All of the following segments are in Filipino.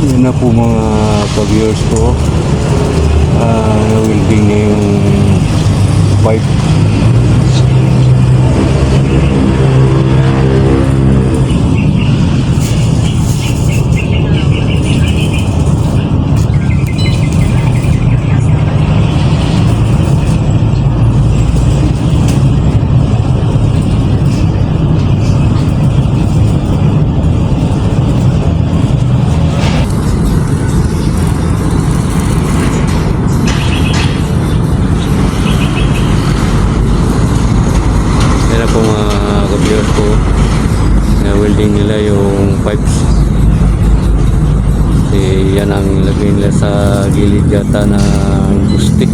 Yan na po mga ka-viewers ko. Na-welding na yung pipe. Yan na po mga ka-viewers ko. Na-welding nila yung pipes. Kasi yan ang ilagay nila sa gilid yata ng gusti.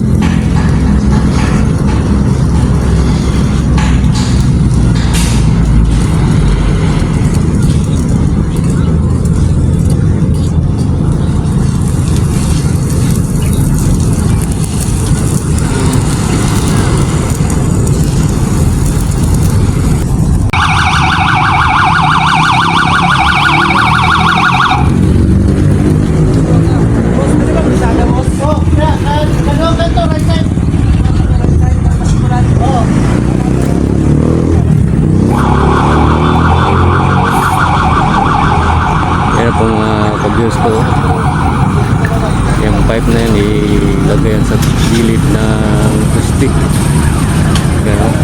Yan po mga ka-views ko. Yung pipe na yan ilagay yan sa gilid ng gusti. Ganun.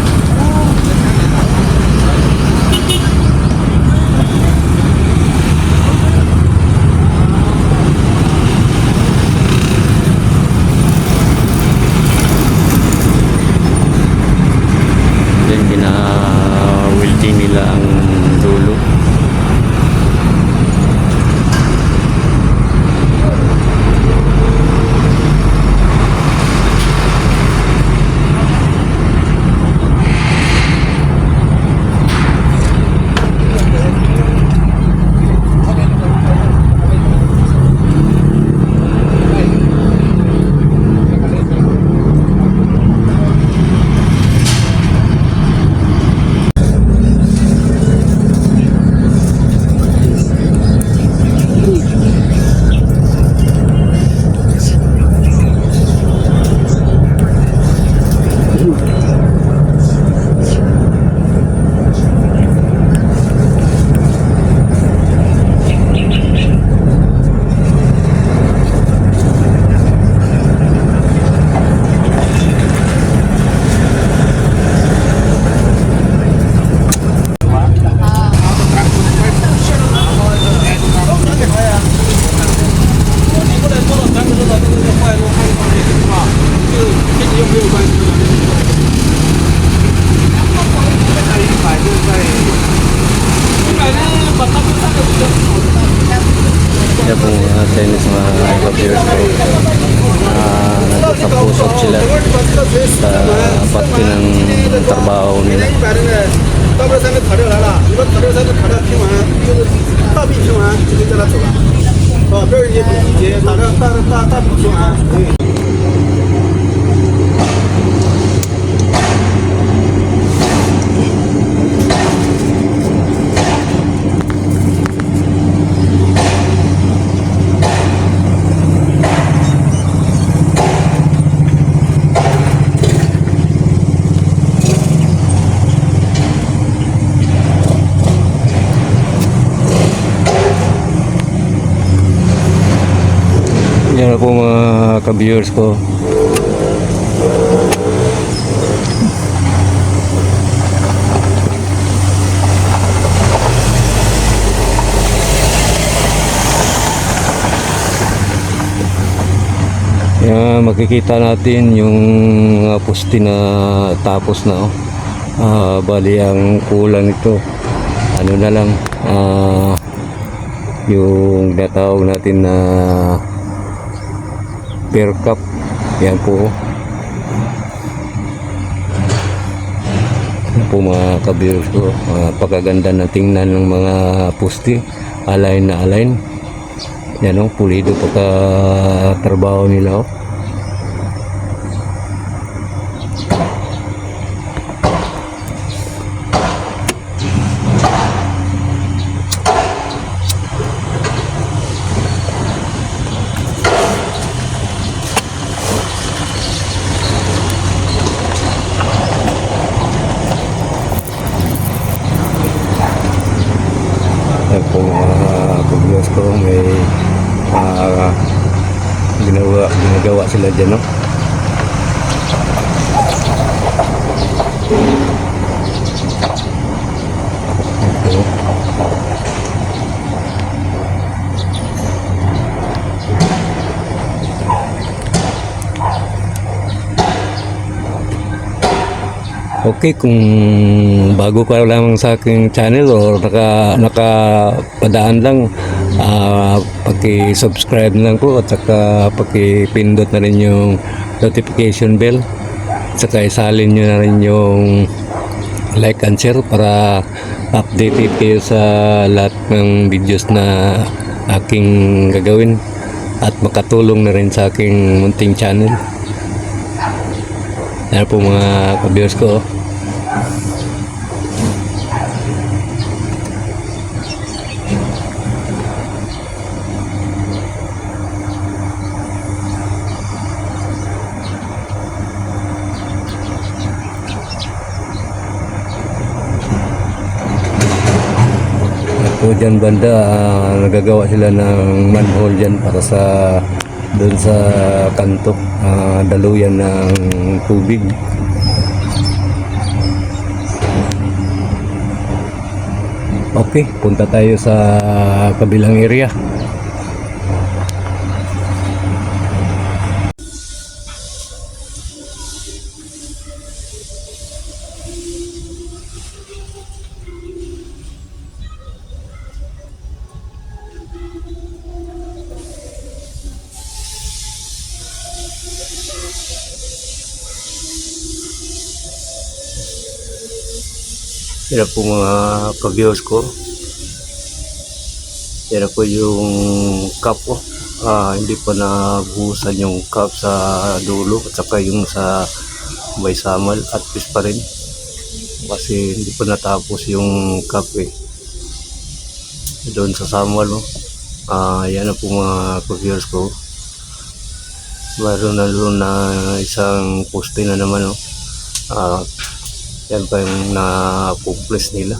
Then gina-welding nila ang dulo. Yan po mga Chinese mga ka-viewers ko. Nagkakapusok sila sa pati ng trabaho nila. Yan na po mga ka-viewers ko. Yan, makikita natin yung mga poste na tapos na. Bali ang kulang ito. Ano na lang, yung natawag natin na per cup. Yan po. Yan po mga ka-viewers ko. Pagkaganda na tingnan ng mga poste. Align na align. Yan o, pulido pagka-trabaho nila o. sila dyan, no? Ito. Okay, kung bago ka lang sa aking channel or nakapadaan lang, paki-subscribe na lang po at saka paki-pindot na rin yung notification bell at saka isalin nyo na rin yung like and share para updated kayo sa lahat ng videos na aking gagawin at makatulong na rin sa aking munting channel. Yan po mga ka-viewers ko. Po dyan banda, nagagawa sila ng manhole dyan para sa doon sa kanto, daluyan ng tubig. Okay, punta tayo sa kabilang area. Yan po mga ka-viewers ko. Yan po yung cup ko. Hindi pa nabuhusan yung cup sa dulo at saka yung sa may samal at pis pa rin. Kasi hindi pa natapos yung cup eh. Doon sa samal, no? Yan na po mga ka-viewers ko. Meron na doon na isang poste na naman, no? Yan pa yung na-pumpless nila.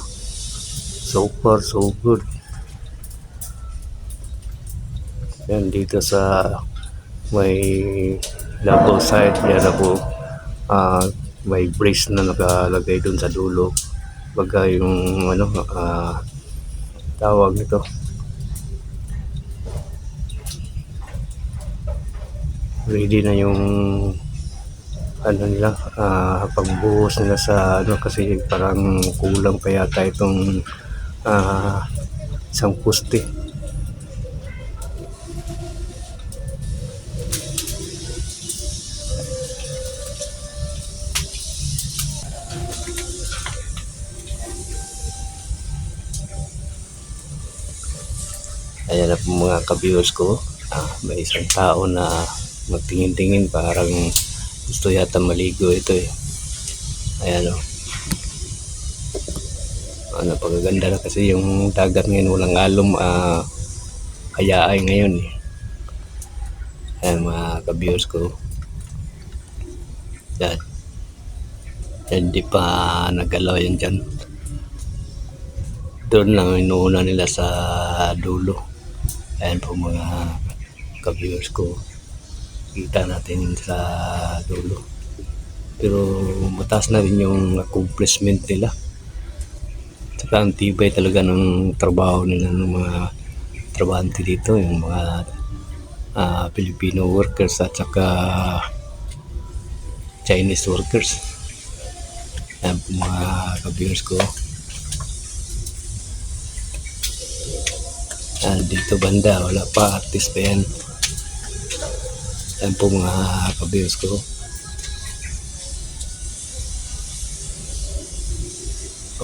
So far, so good. Yan dito sa may double side. Yan na po. May brace na nakalagay dun sa dulo. Baga yung ano, tawag nito. Ready na yung ano nila, pagbuhos nila sa ano, kasi parang kulang pa yata itong isang poste. Ayan na po mga ka-viewers ko. May isang tao na magtingin-tingin, parang gusto yata maligo ito eh. Ayan o. Napakaganda na kasi yung dagat ngayon, walang alom, kaya ay ngayon eh. Ayan mga ka-viewers ko. Yan. Hindi pa nagalaw yan dyan. Doon lang inuuna nila sa dulo. Ayan po mga ka-viewers ko. Kita natin sa dulo, pero mataas na rin yung accomplishment nila. Saka ang tibay talaga ng trabaho nila ng mga trabahante dito, yung mga Filipino workers at saka Chinese workers. Ayan po mga ka-viewers ko. Dito banda wala pa, artist pa yan. Yan po mga ka-viewers ko.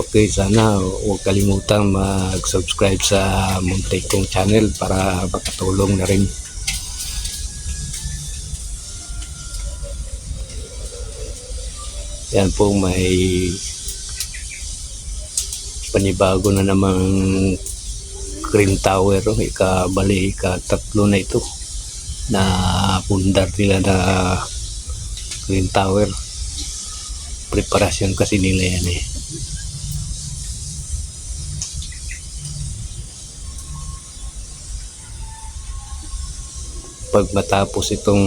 Okay, sana huwag kalimutang mag-subscribe sa muntik kong channel para makatulong na rin. Yan po, may panibago na namang crane tower. Ika-tatlo na ito na pundar nila na crane tower. Preparasyon kasi nila yan eh. pag matapos itong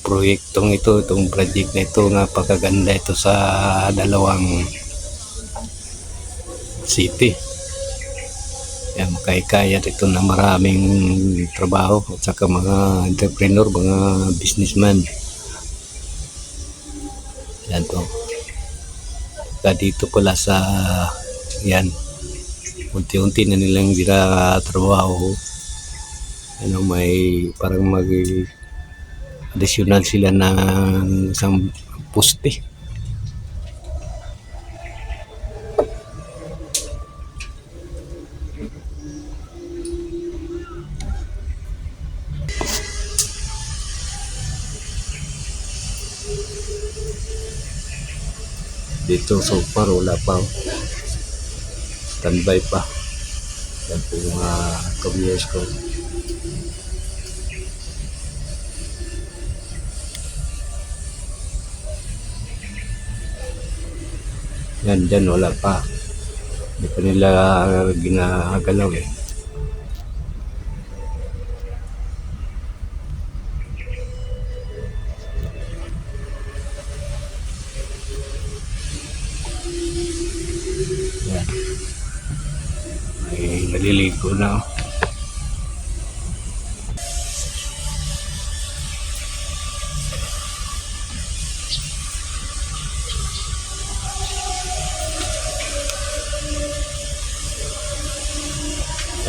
proyektong ito, itong project na ito, napakaganda ito sa dalawang city. Yan, makikayat ito na maraming trabaho at saka mga entrepreneur, mga businessman. Yan po. Dito pala sa yan, unti-unti na nilang trabaho. Ano, may parang additional sila ng isang poste. Dito so far wala pa, standby pa. Yan po mga ka-viewers ko. Yan, dyan wala pa, hindi pa nila ginagalaw eh. Yan, may naliligo na oh.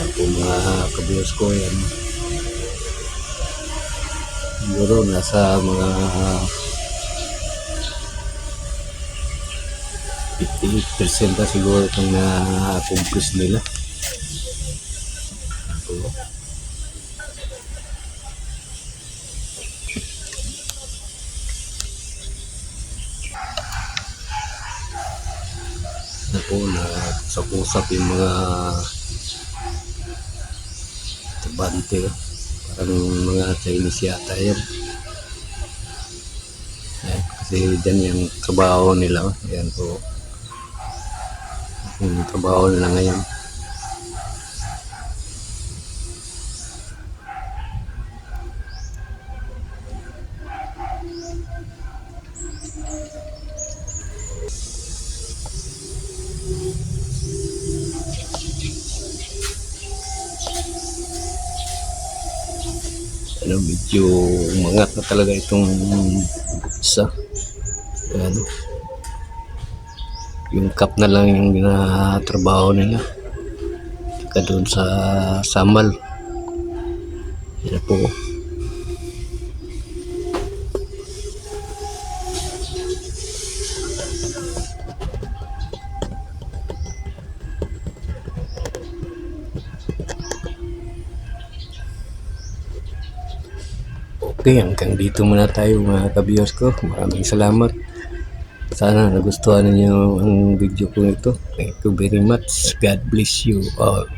Yan po mga ka-viewers ko, yan siguro nasa mga 58% na siguro itong na-accomplish nila. Ako na usap yung mga trabante, parang mga Chinese yata yan. Ayan, kasi dyan yung trabaho nila. Ayan po yung trabaho nila ngayon. Ano, medyo umangat na talaga itong isa. Ano, yung cup na lang yung trabaho nila. Saka doon sa Samal. Yan po. Okay, hanggang dito muna tayo mga ka-viewers ko. Maraming salamat. Sana nagustuhan ninyo ang video ko ito. Thank you very much. God bless you all.